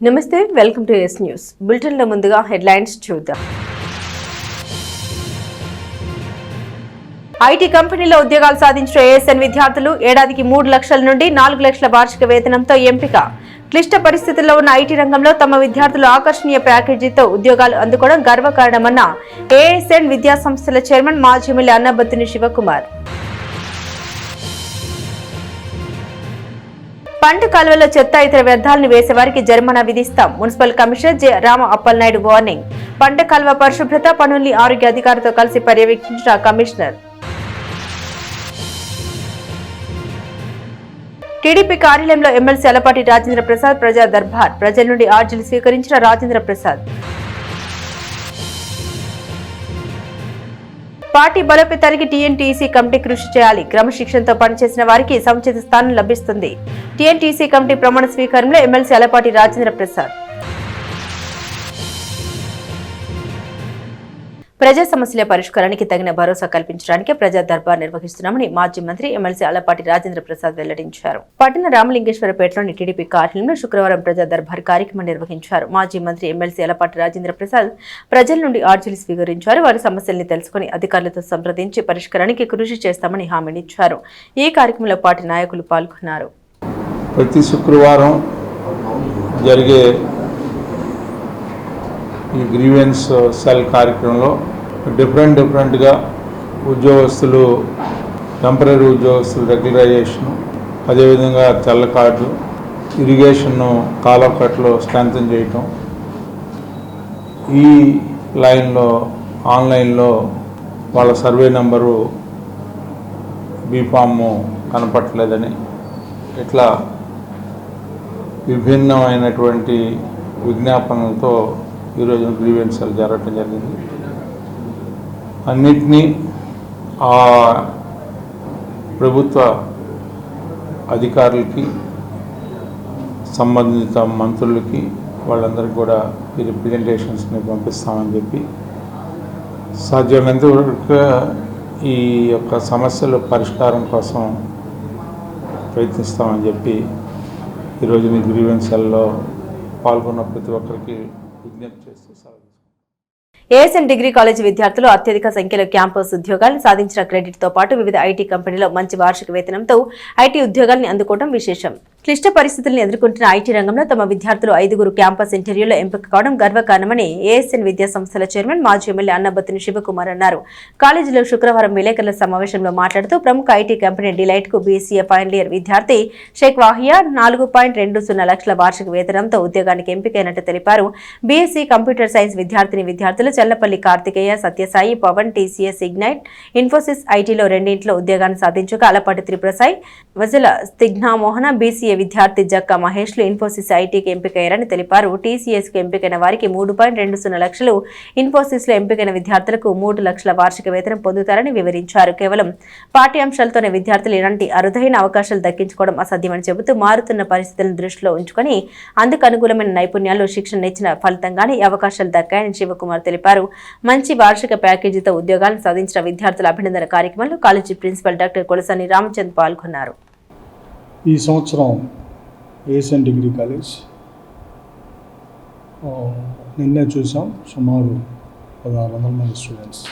నమస్తే, welcome to yes news bulletin లో ముందుగా హెడ్లైన్స్ చూద్దాం. ఐటీ కంపెనీలో ఉద్యోగాలు సాధించిన ఏఎస్ఎన్ విద్యార్థులు ఏడాదికి 3 లక్షల నుండి 4 లక్షల వార్షిక వేతనంతో ఎంపిక. క్లిష్ట పరిస్థితుల్లో ఉన్న ఐటీ రంగంలో తమ విద్యార్థులు ఆకర్షణీయ ప్యాకేజీతో ఉద్యోగాలు అందుకోవడం గర్వకారణమన్న ఏఎస్ఎన్ విద్యా సంస్థల చైర్మన్ మాజీ ఎమ్మెల్యే అన్నబత్తుని శివకుమార్. పంట కాలువలో చెత్త ఇతర వ్యర్థాలను వేసేవారికి జరిమానా విధిస్తాం. Municipal commissioner J Rama Appalanaidu warning. పంట కాలువ పరిశుభ్రత పనుల్ని ఆరోగ్య అధికారులతో కలిసి పర్యవేక్షించిన కమిషనర్. టీడీపీ కార్యాలయంలో ఎమ్మెల్సీ అలపాటి రాజేంద్ర ప్రసాద్ ప్రజా దర్బార్. ప్రజల నుండి ఆర్జీలు స్వీకరించిన రాజేంద్ర ప్రసాద్. పార్టీ బలోపేతానికి టీఎన్టీసీ కమిటీ కృషి చేయాలి. క్రమశిక్షణతో పనిచేసిన వారికి సముచిత స్థానం లభిస్తుంది. టీఎన్టీసీ కమిటీ ప్రమాణ స్వీకారంలో ఎమ్మెల్సీ అలపాటి రాజేంద్ర ప్రసాద్. ప్రజా సమస్యల పరిష్కారానికి తగిన భరోసా కల్పించడానికి ప్రజా దర్బార్ నిర్వహిస్తున్నామని మాజీ మంత్రి ఎమ్మెల్సీ అలపాటి రాజేంద్ర ప్రసాద్ వెల్లడించారు. పట్టణ రామలింగేశ్వరపేటలోని టీడీపీ కార్యాలయంలో శుక్రవారం ప్రజా దర్బార్ కార్యక్రమం నిర్వహించారు. మాజీ మంత్రి ఎమ్మెల్సీ అలపాటి రాజేంద్ర ప్రసాద్ ప్రజల నుండి ఆర్జీలు స్వీకరించారు. వారి సమస్యల్ని తెలుసుకుని అధికారులతో సంప్రదించి పరిష్కారానికి కృషి చేస్తామని హామీనిచ్చారు. ఈ కార్యక్రమంలో పార్టీ నాయకులు పాల్గొన్నారు. ప్రతి శుక్రవారం జరిగే ఈ గ్రీవెన్స్ సెల్ కార్యక్రమంలో డిఫరెంట్గా ఉద్యోగస్తులు, టెంపరీ ఉద్యోగస్తులు రెగ్యులరైజేషను, అదేవిధంగా తెల్ల కార్డు, ఇరిగేషన్ను కాలకట్లో స్ట్రెంథన్ చేయటం, ఈ లైన్లో ఆన్లైన్లో వాళ్ళ సర్వే నెంబరు బీఫామ్ కనపట్లేదని ఇట్లా విభిన్నమైనటువంటి విజ్ఞాపనలతో ఈరోజు గ్రీవెన్సల్ జరగటం జరిగింది. అన్నిటినీ ఆ ప్రభుత్వ అధికారులకి, సంబంధిత మంత్రులకి, వాళ్ళందరికీ కూడా ఈ రిప్రజెంటేషన్స్ని పంపిస్తామని చెప్పి సాధ్యమైనంత వరకు ఈ యొక్క సమస్యల పరిష్కారం కోసం ప్రయత్నిస్తామని చెప్పి ఈరోజు మీ గ్రీవెన్సల్లో పాల్గొన్న ప్రతి ఒక్కరికి విజ్ఞప్తి చేస్తూ సాగుతుంది. ఏఎస్ఎన్ డిగ్రీ కాలేజీ విద్యార్థులు అత్యధిక సంఖ్యలో క్యాంపస్ ఉద్యోగాలు సాధించిన క్రెడిట్ తో పాటు వివిధ ఐటీ కంపెనీలో మంచి వార్షిక వేతనంతో ఐటీ ఉద్యోగాల్ని అందుకోవడం విశేషం. క్లిష్ట పరిస్థితులను ఎదుర్కొంటున్న ఐటీ రంగంలో తమ విద్యార్థులు 5 క్యాంపస్ ఇంటర్వ్యూలో ఎంపిక కావడం గర్వకారణమని ఏఎస్ఎన్ విద్యా సంస్థల చైర్మన్ మాజీ ఎమ్మెల్యే అన్నబత్తుని శివకుమార్ అన్నారు. కాలేజీలో శుక్రవారం విలేకరుల సమావేశంలో మాట్లాడుతూ ప్రముఖ ఐటీ కంపెనీ డిలైట్ కు బీసీఏ ఫైనల్ ఇయర్ విద్యార్థి షేక్ వాహియా 4.20 లక్షల వార్షిక వేతనంతో ఉద్యోగానికి ఎంపికైనట్టు తెలిపారు. బీఎస్సీ కంప్యూటర్ సైన్స్ విద్యార్థులు చల్లపల్లి కార్తికేయ, సత్యసాయి, పవన్, టీసీఎస్ ఇగ్నైట్, ఇన్ఫోసిస్ ఐటీలో రెండింటిలో ఉద్యోగాన్ని సాధించగా అలపాటి త్రిపురసాయి, వజల స్తిగ్నామోహన, బీసీఏ విద్యార్థి జక్క మహేష్లు ఇన్ఫోసిస్ ఐటీకి ఎంపికయ్యారని తెలిపారు. టీసీఎస్ కు ఎంపికైన వారికి 3.20 లక్షలు, ఇన్ఫోసిస్ లో ఎంపికైన విద్యార్థులకు 3 లక్షల వార్షిక వేతనం పొందుతారని వివరించారు. కేవలం పాఠ్యాంశాలతోనే విద్యార్థులు ఇలాంటి అరుదైన అవకాశాలు దక్కించుకోవడం అసాధ్యమని చెబుతూ మారుతున్న పరిస్థితులను దృష్టిలో ఉంచుకొని అందుకు అనుకూలమైన నైపుణ్యాలు, శిక్షణ ఇచ్చిన ఫలితంగానే ఈ అవకాశాలు దక్కాయని శివకుమార్ తెలిపారు. మంచి వార్షిక ప్యాకేజీతో ఉద్యోగాలను సాధించిన విద్యార్థుల అభినందన కార్యక్రమంలో college principal doctor Kolasani Ramchand పాల్గొన్నారు. ఈ సంవత్సరం ఏఎస్ఎన్ డిగ్రీ కాలేజ్ నిన్నే చూసాం, సుమారు 1600 మంది స్టూడెంట్స్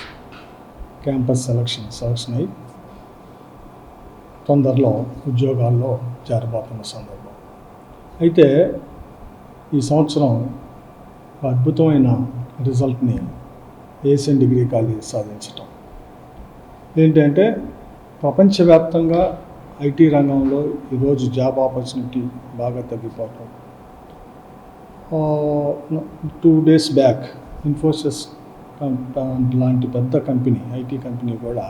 క్యాంపస్ సెలక్షన్ అయ్యి తొందరలో ఉద్యోగాల్లో చేరబోతున్న సందర్భం. అయితే ఈ సంవత్సరం ఒక అద్భుతమైన రిజల్ట్ని ఏఎస్ఎన్ డిగ్రీ కాలేజ్ సాధించటం ఏంటంటే, ప్రపంచవ్యాప్తంగా ఐటీ రంగంలో ఈరోజు జాబ్ ఆపర్చునిటీ బాగా తగ్గిపోవటం. 2 days బ్యాక్ ఇన్ఫోసిస్ లాంటి పెద్ద కంపెనీ, ఐటీ కంపెనీ కూడా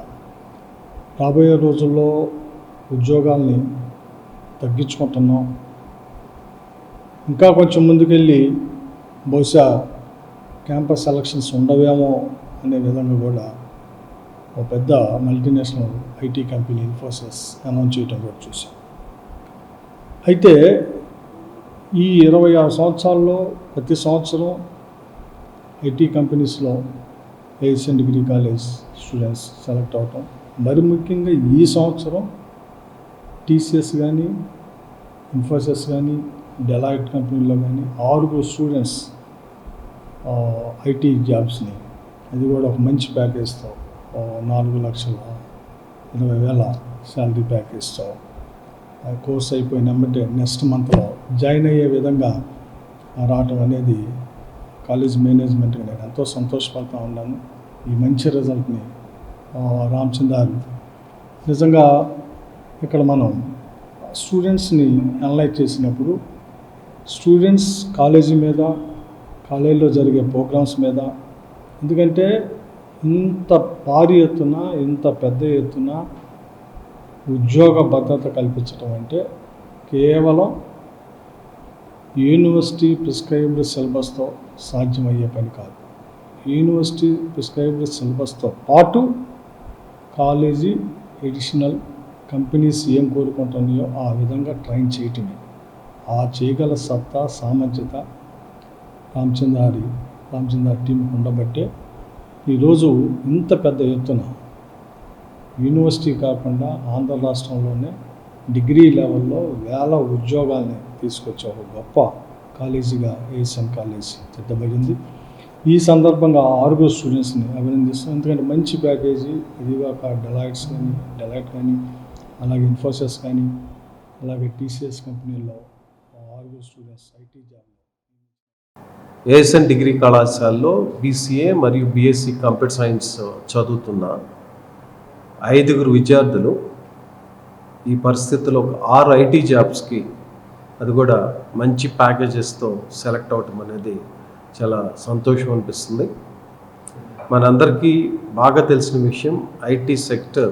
రాబోయే రోజుల్లో ఉద్యోగాల్ని తగ్గించుకుంటున్నాం, ఇంకా కొంచెం ముందుకెళ్ళి బహుశా క్యాంపస్ సెలక్షన్స్ ఉండవేమో అనే విధంగా కూడా ఒక పెద్ద multinational IT company Infosys announce చేయడం కూడా చూసాం. అయితే ఈ 26 సంవత్సరాల్లో ప్రతి సంవత్సరం ఐటీ కంపెనీస్లో ASN degree college students select అవటం, మరి ముఖ్యంగా ఈ సంవత్సరం టీసీఎస్ కానీ, ఇన్ఫోసిస్ కానీ, డెలాయిట్ కంపెనీలో కానీ 6 స్టూడెంట్స్ ఐటీ జాబ్స్ని, అది కూడా ఒక మంచి ప్యాకేజ్తో 4,20,000 శాలరీ ప్యాకేజ్తో కోర్స్ అయిపోయిన నెక్స్ట్ మంత్లో జాయిన్ అయ్యే విధంగా రావటం అనేది కాలేజ్ మేనేజ్మెంట్గా నేను ఎంతో సంతోషపడుతూ ఉన్నాను. ఈ మంచి రిజల్ట్ని రామచంద్రారు నిజంగా ఇక్కడ మనం స్టూడెంట్స్ని అనలైజ్ చేసినప్పుడు స్టూడెంట్స్ కాలేజీ మీద, కాలేజీలో జరిగే ప్రోగ్రామ్స్ మీద, ఎందుకంటే ఇంత భారీ ఎత్తున, ఇంత పెద్ద ఎత్తున ఉద్యోగ భద్రత కల్పించడం అంటే కేవలం యూనివర్సిటీ ప్రిస్క్రైబ్డ్ సిలబస్తో సాధ్యమయ్యే పని కాదు. యూనివర్సిటీ ప్రిస్క్రైబ్డ్ సిలబస్తో పాటు కాలేజీ ఎడిషనల్ కంపెనీస్ ఏం కోరుకుంటున్నాయో ఆ విధంగా ట్రైన్ చేయటమే. ఆ చేయగల సత్తా, సామర్థ్యత రామచంద్ర టీంకి ఉండబట్టే ఈరోజు ఇంత పెద్ద ఎత్తున యూనివర్సిటీ కాకుండా ఆంధ్ర రాష్ట్రంలోనే డిగ్రీ లెవెల్లో వేల ఉద్యోగాల్ని తీసుకొచ్చే ఒక గొప్ప కాలేజీగా ఏఎస్ఎన్ కాలేజ్ సిద్ధపడింది. ఈ సందర్భంగా 6 స్టూడెంట్స్ని అభినందిస్తాం. ఎందుకంటే మంచి ప్యాకేజీ, ఇదిగాక డెలాయిట్ కానీ అలాగే ఇన్ఫోసిస్ కానీ అలాగే టీసీఎస్ కంపెనీల్లో 6 స్టూడెంట్స్ ఐటీ జాబ్లో. ఏఎస్ఎన్ డిగ్రీ కళాశాలలో బీసీఏ మరియు బీఎస్సీ కంప్యూటర్ సైన్స్ చదువుతున్న 5 విద్యార్థులు ఈ పరిస్థితుల్లో 6 ఐటీ జాబ్స్కి, అది కూడా మంచి ప్యాకేజెస్తో సెలెక్ట్ అవ్వటం అనేది చాలా సంతోషం అనిపిస్తుంది. మనందరికీ బాగా తెలిసిన విషయం, IT sector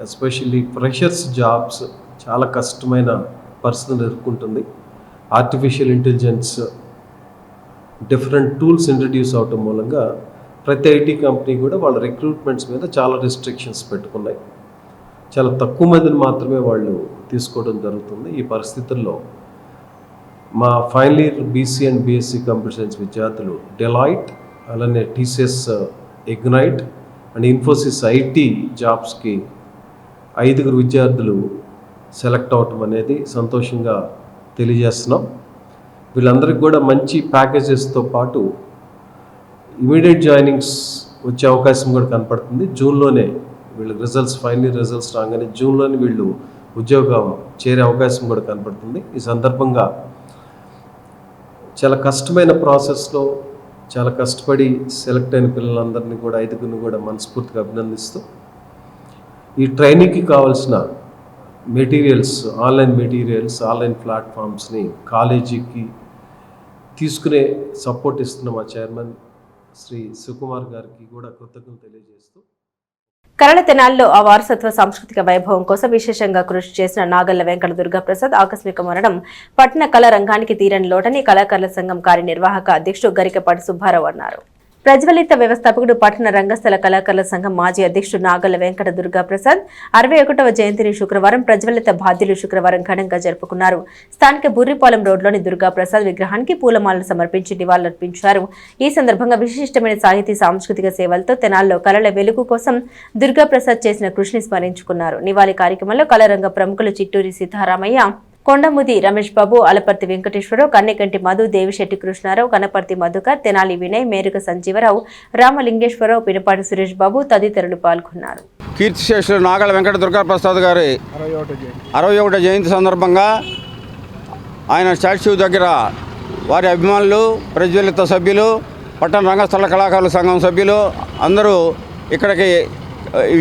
especially freshers jobs చాలా కష్టమైన పరిస్థితిని ఎదుర్కొంటుంది. Artificial intelligence, different tools introduce అవటం మూలంగా ప్రతి ఐటీ కంపెనీ కూడా వాళ్ళ రిక్రూట్మెంట్స్ మీద చాలా రిస్ట్రిక్షన్స్ పెట్టుకున్నాయి. చాలా తక్కువ మందిని మాత్రమే వాళ్ళు తీసుకోవడం జరుగుతుంది. ఈ పరిస్థితుల్లో మా final year BC and BSc computer science విద్యార్థులు డెలాయిట్, అలానే TCS ignite and Infosys IT జాబ్స్కి 5 విద్యార్థులు సెలెక్ట్ అవటం అనేది సంతోషంగా తెలియజేస్తున్నాం. వీళ్ళందరికీ కూడా మంచి ప్యాకేజెస్తో పాటు ఇమీడియట్ జాయినింగ్స్ వచ్చే అవకాశం కూడా కనపడుతుంది. జూన్లోనే వీళ్ళ ఫైనల్ ఇయర్ రిజల్ట్స్ రాగానే జూన్లోనే వీళ్ళు ఉద్యోగం చేరే అవకాశం కూడా కనపడుతుంది. ఈ సందర్భంగా చాలా కష్టమైన ప్రాసెస్లో చాలా కష్టపడి సెలెక్ట్ అయిన పిల్లలందరినీ కూడా 5 కూడా మనస్ఫూర్తిగా అభినందిస్తూ, ఈ ట్రైనింగ్కి కావాల్సిన మెటీరియల్స్, ఆన్లైన్ ప్లాట్ఫామ్స్ని కాలేజీకి తీసుకునే సపోర్ట్ ఇస్తున్న మా చైర్మన్ శ్రీ శివకుమార్ గారికి కూడా కృతజ్ఞతలు తెలియజేస్తూ, కరణ తెనాలిలో ఆ వారసత్వ సాంస్కృతిక వైభవం కోసం విశేషంగా కృషి చేసిన నాగళ్ల వెంకట దుర్గాప్రసాద్ ఆకస్మిక మరణం పట్టణ కళా రంగానికి తీరని లోటని కళాకారుల సంఘం కార్యనిర్వాహక అధ్యక్షుడు గరికపాటి సుబ్బారావు అన్నారు. ప్రజ్వలిత వ్యవస్థాపకుడు పట్టణ రంగస్థల కళాకారుల సంఘం మాజీ అధ్యక్షుడు నాగళ్ల వెంకట దుర్గాప్రసాద్ 61వ జయంతిని శుక్రవారం ప్రజ్వలిత బాధ్యులు శుక్రవారం ఘనంగా జరుపుకున్నారు. స్థానిక బుర్రిపాలెం రోడ్లోని దుర్గాప్రసాద్ విగ్రహానికి పూలమాలలు సమర్పించి నివాళులర్పించారు. ఈ సందర్భంగా విశిష్టమైన సాహితీ సాంస్కృతిక సేవలతో తెనాల్లో కళల వెలుగు కోసం దుర్గాప్రసాద్ చేసిన కృషిని స్మరించుకున్నారు. నివాళి కార్యక్రమంలో కళారంగ ప్రముఖులు చిట్టూరి సీతారామయ్య, కొండముది రమేష్ బాబు, అలపర్తి వెంకటేశ్వరరావు, కన్నెకంటి మధు, దేవిశెట్టి కృష్ణారావు, కనపర్తి మధుకర్, తెనాలి వినయ్, మేరుక సంజీవరావు, రామలింగేశ్వరరావు, పినపాటి సురేష్ బాబు తదితరులు పాల్గొన్నారు. కీర్తిశేషులు నాగళ్ల వెంకట దుర్గాప్రసాద్ గారి 61వ జయంతి సందర్భంగా ఆయన స్టాచ్యూ దగ్గర వారి అభిమానులు, ప్రజ్వలిత సభ్యులు, పట్టణ రంగస్థల కళాకారుల సంఘం సభ్యులు అందరూ ఇక్కడికి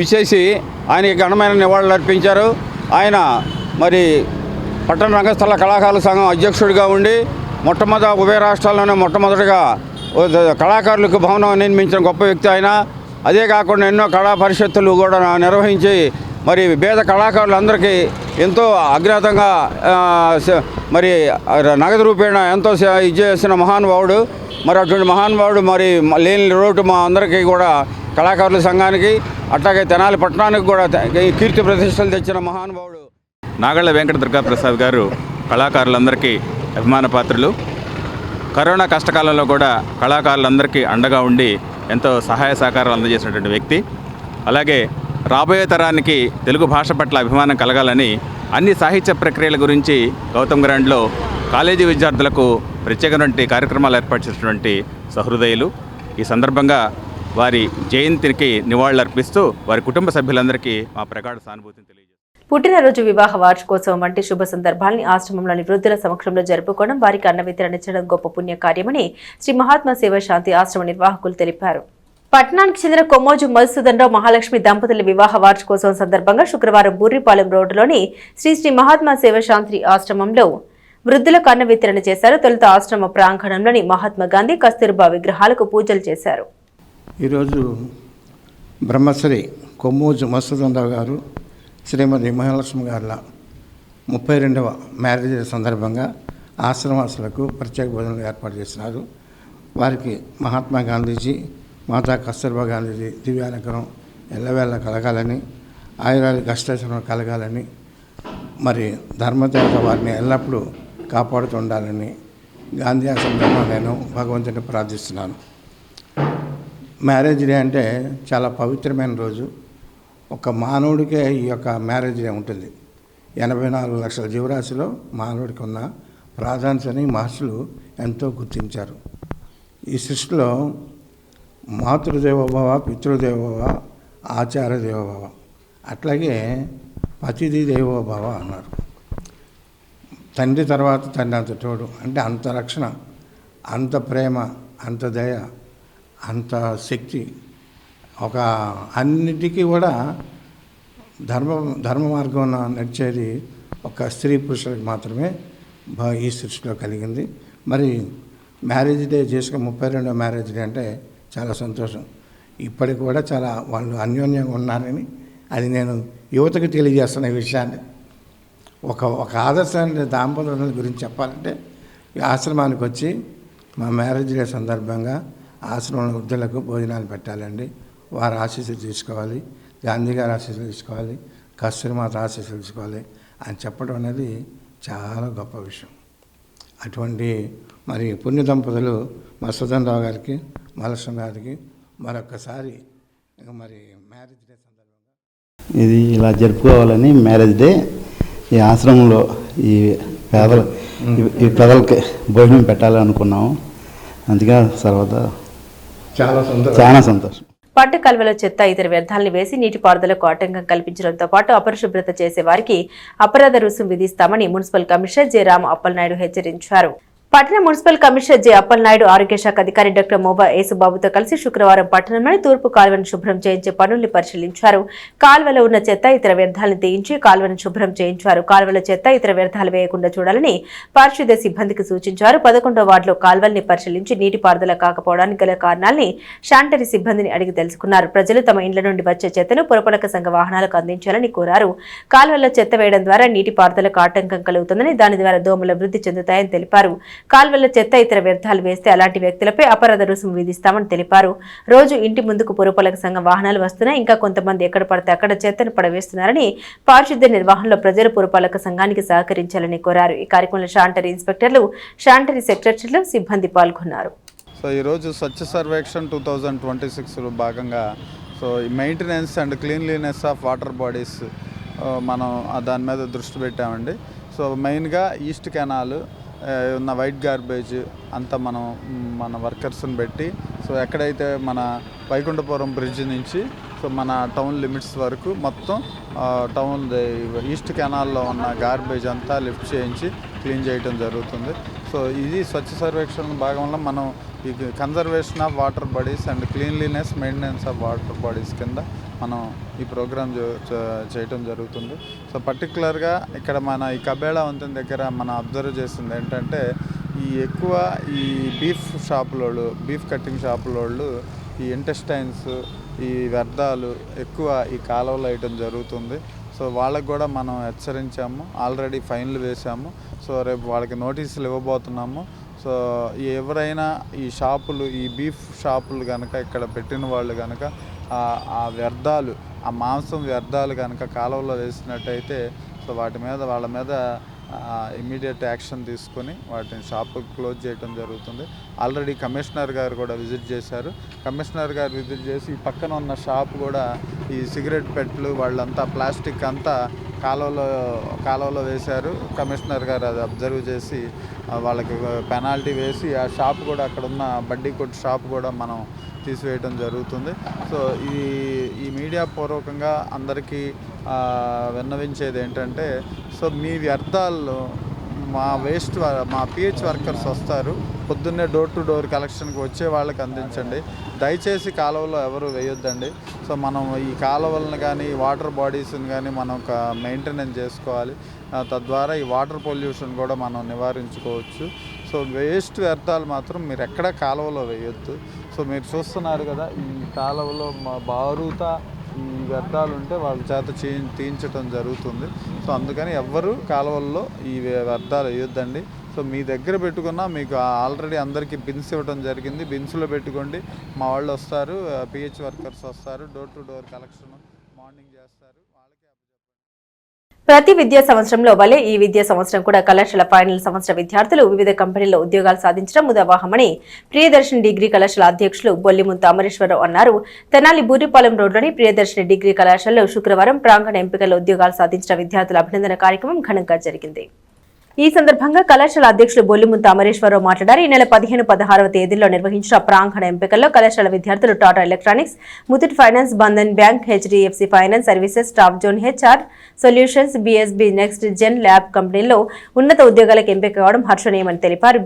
విచ్చేసి ఆయనకి ఘనమైన నివాళులు అర్పించారు. ఆయన మరి పట్టణ రంగస్థల కళాకారుల సంఘం అధ్యక్షుడిగా ఉండి ఉభయ రాష్ట్రాల్లోనే మొట్టమొదటిగా కళాకారులకు భవనం నిర్మించిన గొప్ప వ్యక్తి ఆయన. అదే కాకుండా ఎన్నో కళా పరిషత్తులు కూడా నిర్వహించి మరి పేద కళాకారులందరికీ ఎంతో అజ్ఞాతంగా మరి నగదు రూపేణ ఎంతో ఇది చేసిన మహానుభావుడు. మరి అటువంటి మహానుభావుడు మరి లేని లోటు మా అందరికీ కూడా కళాకారుల సంఘానికి అట్లాగే తెనాలి పట్టణానికి కూడా కీర్తి ప్రతిష్టలు తెచ్చిన మహానుభావుడు నాగళ్ల వెంకట దుర్గాప్రసాద్ గారు కళాకారులందరికీ అభిమాన పాత్రులు. కరోనా కష్టకాలంలో కూడా కళాకారులందరికీ అండగా ఉండి ఎంతో సహాయ సహకారాలు అందజేసినటువంటి వ్యక్తి. అలాగే రాబోయే తరానికి తెలుగు భాష పట్ల అభిమానం కలగాలని అన్ని సాహిత్య ప్రక్రియల గురించి గౌతమ్ గ్రాండ్లో కాలేజీ విద్యార్థులకు ప్రత్యేకమైనటువంటి కార్యక్రమాలు ఏర్పాటు చేసినటువంటి సహృదయులు. ఈ సందర్భంగా వారి జయంతికి నివాళులర్పిస్తూ వారి కుటుంబ సభ్యులందరికీ మా ప్రగాఢ సానుభూతిని తెలియజేస్తాం. పుట్టినరోజు, వివాహ వార్షికోత్సవం వంటి శుభ సందర్భాల్ని ఆశ్రమంలోని వృద్ధుల సమక్షంలో జరుపుకోవడం, వారికి అన్న వితరణ చేయడం గొప్ప పుణ్యకార్యమని శ్రీ మహాత్మా సేవ శాంతి ఆశ్రమ నిర్వాహకులు తెలిపారు. పట్టణానికి చెందిన కొమ్మోజు మధుసూదనరావు మహాలక్ష్మి దంపతుల వివాహ వార్షికోత్సవం సందర్భంగా శుక్రవారం బూర్రిపాలెం రోడ్డులోని శ్రీ మహాత్మా సేవ శాంతి ఆశ్రమంలో వృద్ధులకు అన్న వితరణ చేశారు. తొలుత ఆశ్రమ ప్రాంగణంలోని మహాత్మా గాంధీ, కస్తూర్బా విగ్రహాలకు పూజలు చేశారు. ఈరోజు బ్రహ్మశ్రీ కొమ్మోజు మధుసూదనరావు గారు, శ్రీమతి మహాలక్ష్మి గారుల 32వ మ్యారేజ్ సందర్భంగా ఆశ్రమవాసులకు ప్రత్యేక భోజనాలు ఏర్పాటు చేస్తున్నారు. వారికి మహాత్మా గాంధీజీ, మాతా కస్తూర్బా గాంధీజీ దివ్యాలంకరం ఎల్లవేళ కలగాలని, ఆయురాలు అష్టైశ్వర్యం కలగాలని, మరి ధర్మదేవత వారిని ఎల్లప్పుడూ కాపాడుతూ ఉండాలని గాంధీ ఆశ్రమంలో నేను భగవంతుని ప్రార్థిస్తున్నాను. మ్యారేజ్ డే అంటే చాలా పవిత్రమైన రోజు. ఒక మానవుడికే ఈ యొక్క మ్యారేజ్ డే ఉంటుంది. 84 లక్షల జీవరాశిలో మానవుడికి ఉన్న ప్రాధాన్యతని మహర్షులు ఎంతో గుర్తించారు. ఈ సృష్టిలో మాతృదేవోభవ, పితృదేవోభవ, ఆచార్య దేవోభవ, అట్లాగే పతిథి దేవోభవ అన్నారు. తండ్రి తర్వాత తండ్రి అంత తోడు, అంటే అంత రక్షణ, అంత ప్రేమ, అంత దయ, అంత శక్తి, ఒక అన్నిటికీ కూడా ధర్మ మార్గం నడిచేది ఒక స్త్రీ పురుషులకు మాత్రమే ఈ సృష్టిలో కలిగింది. మరి మ్యారేజ్ డే చేసుకుని 32వ మ్యారేజ్ డే అంటే చాలా సంతోషం. ఇప్పటికి కూడా చాలా వాళ్ళు అన్యోన్యంగా ఉన్నారని అది నేను యువతకు తెలియజేస్తున్న ఈ విషయాన్ని. ఒక ఆదర్శమైన దాంపత్యం గురించి చెప్పాలంటే ఈ ఆశ్రమానికి వచ్చి మా మ్యారేజ్ డే సందర్భంగా ఆశ్రమంలో వృద్ధులకు భోజనాలు పెట్టాలండి. వారి ఆశీస్సులు తీసుకోవాలి, గాంధీ గారి ఆశీస్సులు తీసుకోవాలి, కస్తూరిమాత ఆశీస్సులు తీసుకోవాలి అని చెప్పడం అనేది చాలా గొప్ప విషయం. అటువంటి మరి పుణ్య దంపతులు మధుసూదనరావు గారికి, మహాలక్ష్మి గారికి మరొకసారి మరి మ్యారేజ్ డే సందర్భంగా ఇది ఇలా జరుపుకోవాలని మ్యారేజ్ డే ఈ ఆశ్రమంలో ఈ పేదలకి భోజనం పెట్టాలని అనుకున్నాము. అందుకే సర్వదా చాలా సంతోషం. పట్టు కాల్వలో చెత్త, ఇతర వ్యర్థాలను వేసి నీటిపారుదలకు ఆటంకం కల్పించడంతో పాటు అపరిశుభ్రత చేసే వారికి అపరాధ రుసుం విధిస్తామని municipal commissioner J Rama Appalanaidu హెచ్చరించారు. పట్టణ మున్సిపల్ కమిషనర్ జె అప్పలనాయుడు, ఆరోగ్య శాఖ అధికారి డాక్టర్ మోబా యేసుబాబుతో కలిసి శుక్రవారం పట్టణంలోని తూర్పు కాల్వను శుభ్రం చేయించే పనుల్ని పరిశీలించారు. కాల్వలో ఉన్న చెత్త, ఇతర వ్యర్థాలను తీయించి కాల్వను శుభ్రం చేయించారు. కాల్వలో చెత్త, ఇతర వ్యర్థాలు వేయకుండా చూడాలని పారిశుద్ధ్య సిబ్బందికి సూచించారు. 11వ వార్డులో కాల్వల్ని పరిశీలించి నీటిపారుదల కాకపోవడానికి గల కారణాలని శానిటరీ సిబ్బందిని అడిగి తెలుసుకున్నారు. ప్రజలు తమ ఇండ్ల నుండి వచ్చే చెత్తను పురపాలక సంఘ వాహనాలకు అందించాలని కోరారు. కాల్వల్లో చెత్త వేయడం ద్వారా నీటిపారుదలకు ఆటంకం కలుగుతుందని, దాని ద్వారా దోమలు వృద్ధి చెందుతాయని తెలిపారు. కాల్వల్లో చెత్త, ఇతర వ్యర్థాలు వేస్తే అలాంటి వ్యక్తులపై అపరాధ రుసుము విధిస్తామని తెలిపారు. రోజు ఇంటి ముందుకు పురపాలక సంఘం వాహనాలు వస్తున్నా ఇంకా కొంతమంది ఎక్కడ పడితే అక్కడ చెత్తను పడవేస్తున్నారని, పారిశుద్ధ్య నిర్వహణలో ప్రజలు పురపాలక సంఘానికి సహకరించాలని కోరారు. ఈ కార్యక్రమంలో శానిటరీ ఇన్స్పెక్టర్లు, శానిటరీ సెక్రటరీలు, సిబ్బంది పాల్గొన్నారు. సో ఈరోజు స్వచ్ఛ సర్వేక్షణ్ 2026లో భాగంగా ఈ maintenance and cleanliness of water bodies మనం దాని మీద దృష్టి పెట్టామండి. మెయిన్గా ఈస్ట్ కెనాల్ ఉన్న వైట్ గార్బేజ్ అంతా మన వర్కర్స్ని పెట్టి ఎక్కడైతే మన వైకుంఠపురం బ్రిడ్జ్ నుంచి మన టౌన్ లిమిట్స్ వరకు మొత్తం టౌన్ ఈస్ట్ కెనాల్లో ఉన్న గార్బేజ్ అంతా లిఫ్ట్ చేయించి క్లీన్ చేయడం జరుగుతుంది. ఇది స్వచ్ఛ సర్వేక్షణ భాగంలో మనం ఈ conservation of water bodies and cleanliness maintenance of water bodies కింద మనం ఈ ప్రోగ్రామ్ చేయటం జరుగుతుంది. పర్టికులర్గా ఇక్కడ మన ఈ కబేళా వంతెన దగ్గర మనం అబ్జర్వ్ చేసింది ఏంటంటే ఎక్కువ ఈ బీఫ్ షాపులోళ్ళు, బీఫ్ కటింగ్ షాపులోళ్ళు ఈ ఇంటెస్టైన్స్, ఈ వ్యర్థాలు ఎక్కువ ఈ కాలువలో వేయటం జరుగుతుంది. వాళ్ళకు కూడా మనం హెచ్చరించాము, ఆల్రెడీ ఫైన్లు వేసాము. రేపు వాళ్ళకి నోటీసులు ఇవ్వబోతున్నాము. ఎవరైనా ఈ షాపులు, ఈ బీఫ్ షాపులు కనుక ఇక్కడ పెట్టిన వాళ్ళు కనుక ఆ వ్యర్థాలు, ఆ మాంసం వ్యర్థాలు కనుక కాలువలో వేసినట్టయితే వాళ్ళ మీద ఇమీడియట్ యాక్షన్ తీసుకొని వాటిని షాపు క్లోజ్ చేయడం జరుగుతుంది. ఆల్రెడీ కమిషనర్ గారు కూడా విజిట్ చేశారు. కమిషనర్ గారు విజిట్ చేసి ఈ పక్కన ఉన్న షాప్ కూడా ఈ సిగరెట్ పెట్టెలు వాళ్ళంతా ప్లాస్టిక్ అంతా కాలువలో వేశారు. కమిషనర్ గారు అది అబ్జర్వ్ చేసి వాళ్ళకి పెనాల్టీ వేసి ఆ షాప్ కూడా అక్కడ ఉన్న బడ్డీ కొట్టు షాప్ కూడా మనం తీసివేయడం జరుగుతుంది. సో ఈ మీడియా పూర్వకంగా అందరికీ విన్నవించేది ఏంటంటే, సో మీ వ్యర్థాలు మా పిహెచ్ వర్కర్స్ వస్తారు, పొద్దున్నే డోర్ టు డోర్ కలెక్షన్కి వచ్చే వాళ్ళకి అందించండి. దయచేసి కాలువలో ఎవరు వేయొద్దండి. సో మనం ఈ కాలువలను కానీ వాటర్ బాడీస్ని కానీ మనం మెయింటెనెన్స్ చేసుకోవాలి. తద్వారా ఈ వాటర్ పొల్యూషన్ కూడా మనం నివారించుకోవచ్చు. సో వేస్ట్ వ్యర్థాలు మాత్రం మీరు ఎక్కడ కాలువలో వేయొద్దు. సో మీరు చూస్తున్నారు కదా, ఈ కాలువలో బారుతా ఈ వ్యర్థాలు ఉంటే వాళ్ళ చేత తీయించడం జరుగుతుంది. సో అందుకని ఎవ్వరూ కాలువల్లో ఈ వ్యర్థాలు వేయొద్దండి. సో మీ దగ్గర పెట్టుకున్నా మీకు ఆల్రెడీ అందరికీ బిన్స్ ఇవ్వడం జరిగింది. బిన్స్లో పెట్టుకోండి. మా వాళ్ళు వస్తారు, పిహెచ్ వర్కర్స్ వస్తారు, door to door collection morning చేస్తారు. ప్రతి విద్యా సంవత్సరంలో వలె ఈ విద్యా సంవత్సరం కూడా కళాశాల ఫైనల్ సంవత్సర విద్యార్థులు వివిధ కంపెనీల్లో ఉద్యోగాలు సాధించడం ముదావహమని ప్రియదర్శిని డిగ్రీ కళాశాల అధ్యక్షులు బొల్లిముంత అమరేశ్వరరావు అన్నారు. తెనాలి బూరిపాలెం రోడ్లోని ప్రియదర్శిని డిగ్రీ కళాశాలలో శుక్రవారం ప్రాంగణ ఎంపికల్లో ఉద్యోగాలు సాధించిన విద్యార్థుల అభినందన కార్యక్రమం ఘనంగా జరిగింది. ఈ సందర్భంగా కళాశాల అధ్యక్షులు బొల్లిముంత అమరేశ్వరరావు మాట్లాడారు. ఈ నెల 15-16 తేదీల్లో నిర్వహించిన ప్రాంగణ ఎంపికల్లో కళాశాల విద్యార్థులు Tata Electronics, Muthoot Finance, Bandhan Bank, HDFC Finance Services, Staff Zone, HR Solutions, BSB Next Gen Lab కంపెనీల్లో ఉన్నత ఉద్యోగాలకు ఎంపిక కావడం హర్షణీయమని తెలిపారు.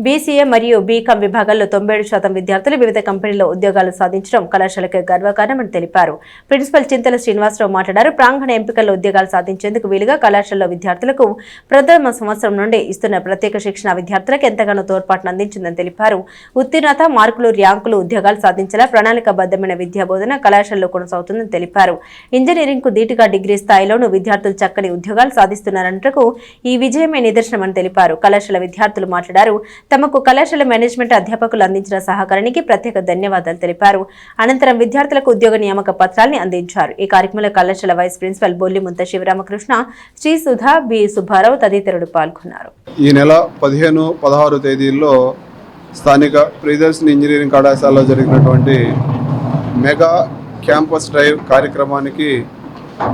బీసీఏ మరియు బీకాం విభాగాల్లో 97% విద్యార్థులు వివిధ కంపెనీల్లో ఉద్యోగాలు సాధించడం కళాశాలకు గర్వకారణమని తెలిపారు. ప్రిన్సిపల్ చింతల శ్రీనివాసరావు మాట్లాడారు. ప్రాంగణ ఎంపికల్లో ఉద్యోగాలు సాధించేందుకు వీలుగా కళాశాలలో విద్యార్థులకు ప్రథమ సంవత్సరం నుండి ఇస్తున్న ప్రత్యేక శిక్షణ విద్యార్థులకు ఎంతగానో తోడ్పాటును అందించిందని తెలిపారు. ఉత్తీర్ణత, మార్కులు, ర్యాంకులు ఉద్యోగాలు సాధించేలా ప్రణాళికాబద్ధమైన విద్యా బోధన కళాశాలలో కొనసాగుతుందని తెలిపారు. ఇంజనీరింగ్ కు ధీటుగా డిగ్రీ స్థాయిలోనూ విద్యార్థులు చక్కని ఉద్యోగాలు సాధిస్తున్నారన్నట్టుకు ఈ విజయమే నిదర్శనమని తెలిపారు. కళాశాల విద్యార్థులు మాట్లాడారు. తమకు కళాశాల మేనేజ్మెంట్ అధ్యాపకులు అందించిన సహకారానికి ప్రత్యేక ధన్యవాదాలు తెలిపారు. అనంతరం విద్యార్థులకు ఉద్యోగ నియామక పత్రాల్ని అందించారు. ఈ కార్యక్రమంలో కళాశాల vice principal Bollimuntha Sivaramakrishna, Sri Sudha, B Subbarao తదితరులు పాల్గొన్నారు. ఈ నెల 15-16 తేదీల్లో స్థానిక ప్రియదర్శిని ఇంజనీరింగ్ కళాశాలలో జరిగినటువంటి మెగా క్యాంపస్ డ్రైవ్ కార్యక్రమానికి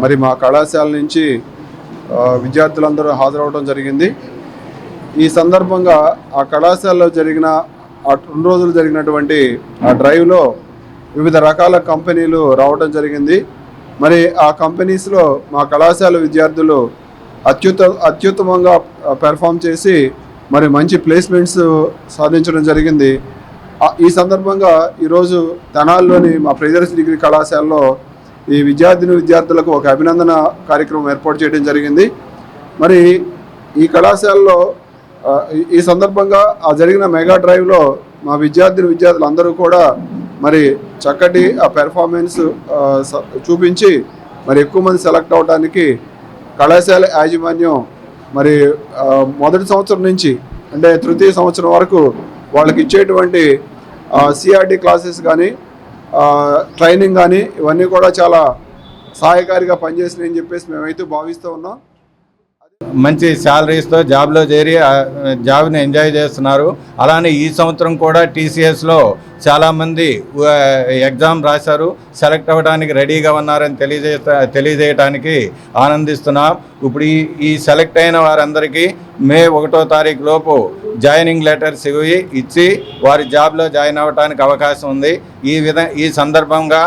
మరి మా కళాశాల నుంచి విద్యార్థులందరూ హాజరవడం జరిగింది. ఈ సందర్భంగా ఆ కళాశాలలో జరిగిన ఆ 2 రోజులు జరిగినటువంటి ఆ డ్రైవ్లో వివిధ రకాల కంపెనీలు రావడం జరిగింది. మరి ఆ కంపెనీస్లో మా కళాశాల విద్యార్థులు అత్యుత్తమంగా పెర్ఫామ్ చేసి మరి మంచి ప్లేస్మెంట్స్ సాధించడం జరిగింది. ఈ సందర్భంగా ఈరోజు తెనాలిలోని మా ప్రియదర్శిని డిగ్రీ కళాశాలలో ఈ విద్యార్థులకు ఒక అభినందన కార్యక్రమం ఏర్పాటు చేయడం జరిగింది. మరి ఈ కళాశాలలో ఈ సందర్భంగా ఆ జరిగిన మెగా డ్రైవ్లో మా విద్యార్థులు అందరూ కూడా మరి చక్కటి ఆ పెర్ఫార్మెన్స్ చూపించి మరి ఎక్కువ మంది సెలెక్ట్ అవడానికి కళాశాల యాజమాన్యం మరి మొదటి సంవత్సరం నుంచి అంటే తృతీయ సంవత్సరం వరకు వాళ్ళకి ఇచ్చేటువంటి సిఆర్టీ క్లాసెస్ కానీ ట్రైనింగ్ కానీ ఇవన్నీ కూడా చాలా సహాయకారిగా పనిచేసినాయని చెప్పేసి మేమైతే భావిస్తూ ఉన్నాం. మంచి శాలరీస్తో జాబ్లో చేరి జాబ్ని ఎంజాయ్ చేస్తున్నారు. అలానే ఈ సంవత్సరం కూడా టీసీఎస్లో చాలామంది ఎగ్జామ్ రాశారు, సెలెక్ట్ అవ్వడానికి రెడీగా ఉన్నారని తెలియజేయడానికి ఆనందిస్తున్నాం. ఇప్పుడు ఈ సెలెక్ట్ అయిన వారందరికీ మే 1వ తారీఖు లోపు జాయినింగ్ లెటర్స్ ఇచ్చి వారి జాబ్లో జాయిన్ అవ్వడానికి అవకాశం ఉంది. ఈ సందర్భంగా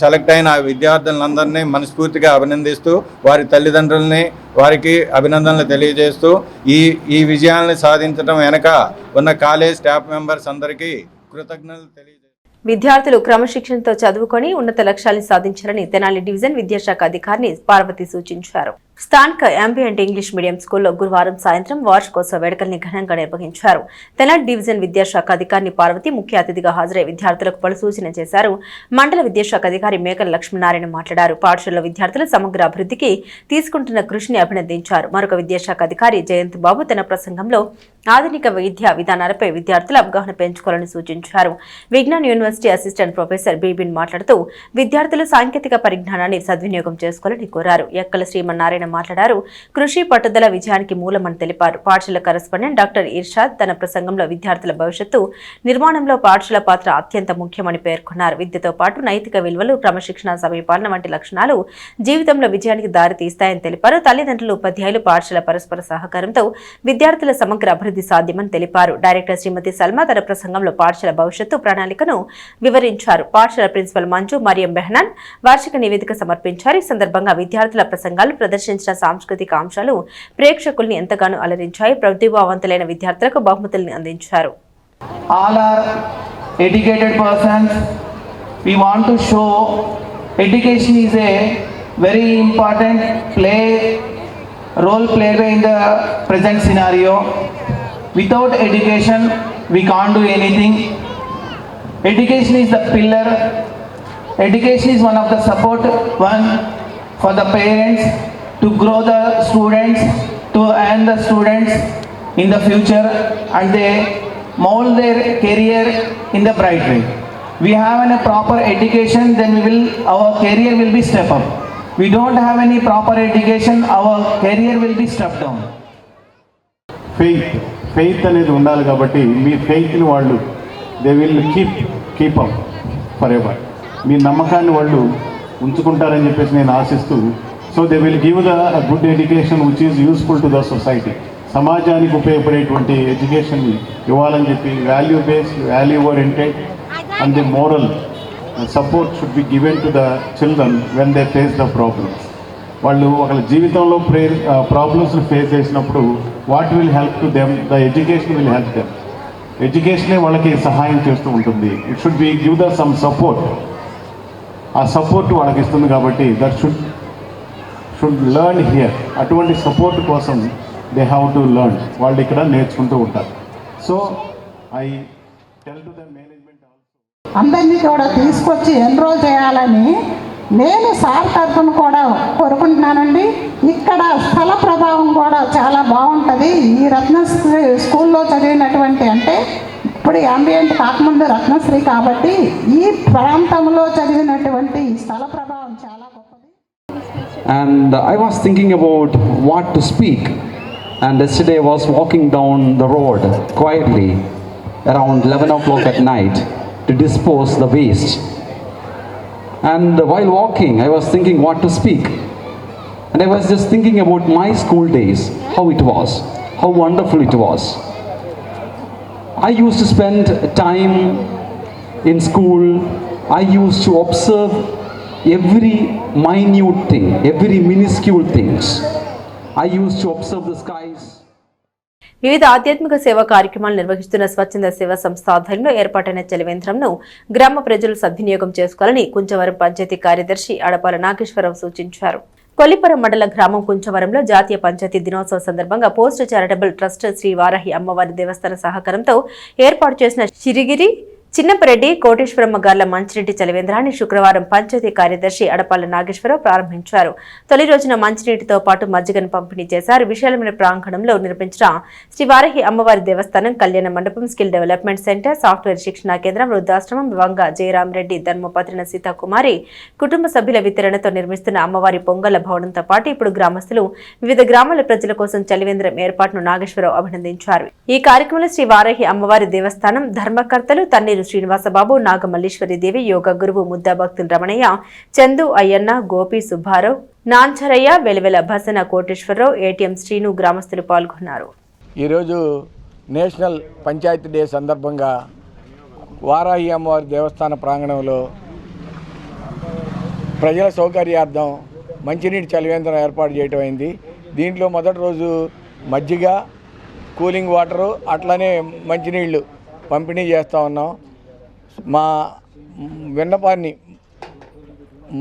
సెలెక్ట్ అయిన విద్యార్థులందరినీ మనస్ఫూర్తిగా అభినందిస్తూ వారి తల్లిదండ్రుల్ని వారికి అభినందనలు తెలియజేస్తూ ఈ విజయాలను సాధించడం వెనక ఉన్న కాలేజ్ స్టాఫ్ మెంబర్స్ అందరికీ కృతజ్ఞతలు తెలియజేస్తారు. విద్యార్థులు క్రమశిక్షణతో చదువుకొని ఉన్నత లక్ష్యాలను సాధించాలని తెనాలి డివిజన్ విద్యాశాఖ అధికారిని పార్వతి సూచించారు. స్థానిక అంబియంట్ ఇంగ్లీష్ మీడియం స్కూల్లో గురువారం సాయంత్రం వార్షికోత్సవ వేడుకల్ని ఘనంగా నిర్వహించారు. తెనాలి డివిజన్ విద్యాశాఖ అధికారిని పార్వతి ముఖ్య అతిథిగా హాజరై విద్యార్థులకు పలు సూచన చేశారు. మండల విద్యాశాఖ అధికారి మేకల లక్ష్మీనారాయణ మాట్లాడారు. పాఠశాలలో విద్యార్థుల సమగ్ర అభివృద్ధికి తీసుకుంటున్న కృషిని అభినందించారు. మరొక విద్యాశాఖ అధికారి జయంత్ బాబు తన ప్రసంగంలో ఆధునిక విద్యా విధానాలపై విద్యార్థుల అవగాహన పెంచుకోవాలని సూచించారు. Vignan university assistant professor Bibin మాట్లాడుతూ విద్యార్థులు సాంకేతిక పరిజ్ఞానాన్ని సద్వినియోగం చేసుకోవాలని కోరారు. ఎక్కల శ్రీమన్నారాయణ ఆయన మాట్లాడారు. కృషి పట్టుదల విజయానికి మూలమని తెలిపారు. పాఠశాల కరెస్పాండెంట్ డాక్టర్ ఇర్షాద్ తన ప్రసంగంలో విద్యార్థుల భవిష్యత్తు నిర్మాణంలో పాఠశాల పాత్ర అత్యంత ముఖ్యమని పేర్కొన్నారు. విద్యతో పాటు నైతిక విలువలు, క్రమశిక్షణ, సమయపాలన వంటి లక్షణాలు జీవితంలో విజయానికి దారి తీస్తాయని తెలిపారు. తల్లిదండ్రులు, ఉపాధ్యాయులు, పాఠశాల పరస్పర సహకారంతో విద్యార్థుల సమగ్ర అభివృద్ధి సాధ్యమని తెలిపారు. డైరెక్టర్ శ్రీమతి సల్మా తన ప్రసంగంలో పాఠశాల భవిష్యత్తు ప్రణాళికను వివరించారు. పాఠశాల ప్రిన్సిపల్ మంజు మరియం బెహనాన్ వార్షిక నివేదిక సమర్పించారు. ఈ సందర్భంగా విద్యార్థుల ప్రసంగాలు, ప్రదర్శించిన సాంస్కృతిక అంశాలు ప్రేక్షకుల్ని ఎంతగానో అలరించాయి. ప్రతిభావంతులైన విద్యార్థులకు బహుమతుల్ని అందించారు. All are educated persons. We want to show education is a very important role played in the present scenario. Without education, we can't do anything. Education is the pillar. Education is one of the support one for the parents to grow the students, to earn the students in the future, and they mold their career in the bright way. We have a proper education, then our career will be step up. We don't have any proper education, our career will be step down. Faith అనేది ఉండాలి కాబట్టి మీ ఫెయిత్ని వాళ్ళు they will keep up forever. మీ నమ్మకాన్ని వాళ్ళు ఉంచుకుంటారని చెప్పేసి నేను ఆశిస్తూ, so they will give the good education which is useful to the society. సమాజానికి ఉపయోగపడేటువంటి ఎడ్యుకేషన్ని ఇవ్వాలని చెప్పి value based, value oriented and the moral support should be given to the children when they face the problems. వాళ్ళు వాళ్ళ జీవితంలో ప్రాబ్లమ్స్ని face చేసినప్పుడు what will help to them, the education will help them. ఎడ్యుకేషనే వాళ్ళకి సహాయం చేస్తూ ఉంటుంది. It should be give the some support. ఆ సపోర్ట్ వాళ్ళకి ఇస్తుంది కాబట్టి దట్ షుడ్ లెర్న్ హియర్. అటువంటి సపోర్ట్ కోసం దే హ్యావ్ టు లెర్న్. వాళ్ళు ఇక్కడ నేర్చుకుంటూ ఉంటారు. So I tell to the management also అందరినీ కూడా తీసుకొచ్చి ఎన్రోల్ చేయాలని నేను సార్ తరఫున కూడా కోరుకుంటున్నానండి. ఇక్కడ స్థల ప్రభావం కూడా చాలా బాగుంటుంది. ఈ రత్నశ్రీ స్కూల్లో చదివినటువంటి, అంటే ఇప్పుడు అంబియంట్ కాకముందు రత్నశ్రీ కాబట్టి ఈ ప్రాంతంలో చదివినటువంటి స్థల ప్రభావం చాలా గొప్పది. And I was thinking about what to speak, and yesterday I was walking down the road quietly around 11 o'clock at night to dispose the waste. And while walking, I was thinking what to speak. And I was just thinking about my school days, how it was, how wonderful it was. I used to spend time in school. I used to observe every minute thing, every minuscule things. I used to observe the skies. వివిధ ఆధ్యాత్మిక సేవా కార్యక్రమాలు నిర్వహిస్తున్న స్వచ్ఛంద సేవా సంస్థ ఆధ్వర్యంలో ఏర్పాటైన చలివేంద్రంను గ్రామ ప్రజలు సద్వినియోగం చేసుకోవాలని కుంచవరం పంచాయతీ కార్యదర్శి అడపాల నాగేశ్వరరావు సూచించారు. కొల్లిపురం మండల గ్రామం కుంచవరంలో జాతీయ పంచాయతీ దినోత్సవ సందర్భంగా post charitable trust Sri Varahi అమ్మవారి దేవస్థాన సహకారంతో ఏర్పాటు చేసిన సిరిగిరి చిన్నపరెడ్డి కోటేశ్వరమ్మ గార్ల మంచినీటి చలివేంద్రాన్ని శుక్రవారం పంచాయతీ కార్యదర్శి అడపాల నాగేశ్వరరావు ప్రారంభించారు. తొలి రోజున మంచినీటితో పాటు మజ్జిగను పంపిణీ చేశారు. విశాలమైన ప్రాంగణంలో నిర్మించిన శ్రీ వారాహి అమ్మవారి దేవస్థానం, కళ్యాణ మండపం, స్కిల్ డెవలప్మెంట్ సెంటర్, సాఫ్ట్వేర్ శిక్షణా కేంద్రం, వృద్ధాశ్రమం, వంగ జయరామరెడ్డి, ధర్మపత్రిన సీతాకుమారి కుటుంబ సభ్యుల వితరణతో నిర్మిస్తున్న అమ్మవారి పొంగల భవనంతో పాటు ఇప్పుడు గ్రామస్తులు వివిధ గ్రామాల ప్రజల కోసం చలివేంద్రం ఏర్పాటును నాగేశ్వరరావు అభినందించారు. ఈ కార్యక్రమంలో శ్రీ వారాహి అమ్మవారి దేవస్థానం ధర్మకర్తలు తన్నీరు శ్రీనివాసబాబు, నాగమల్లీశ్వరి దేవి, యోగ గురువు ముద్దా భక్తులు రమణయ్య, చందు అయ్యన్న, గోపి సుబ్బారావు, నాంచరయ్య, వెలవెల భసన కోటేశ్వరరావు, ఏటీఎం శ్రీను గ్రామస్తులు పాల్గొన్నారు. ఈరోజు నేషనల్ పంచాయతీ డే సందర్భంగా వారాహి అమ్మవారి దేవస్థాన ప్రాంగణంలో ప్రజల సౌకర్యార్థం మంచినీటి చలివేంద్రం ఏర్పాటు చేయడం అయింది. దీంట్లో మొదటి రోజు మజ్జిగ, కూలింగ్ వాటరు, అట్లనే మంచినీళ్ళు పంపిణీ చేస్తూ ఉన్నాం. మా విన్నపాన్ని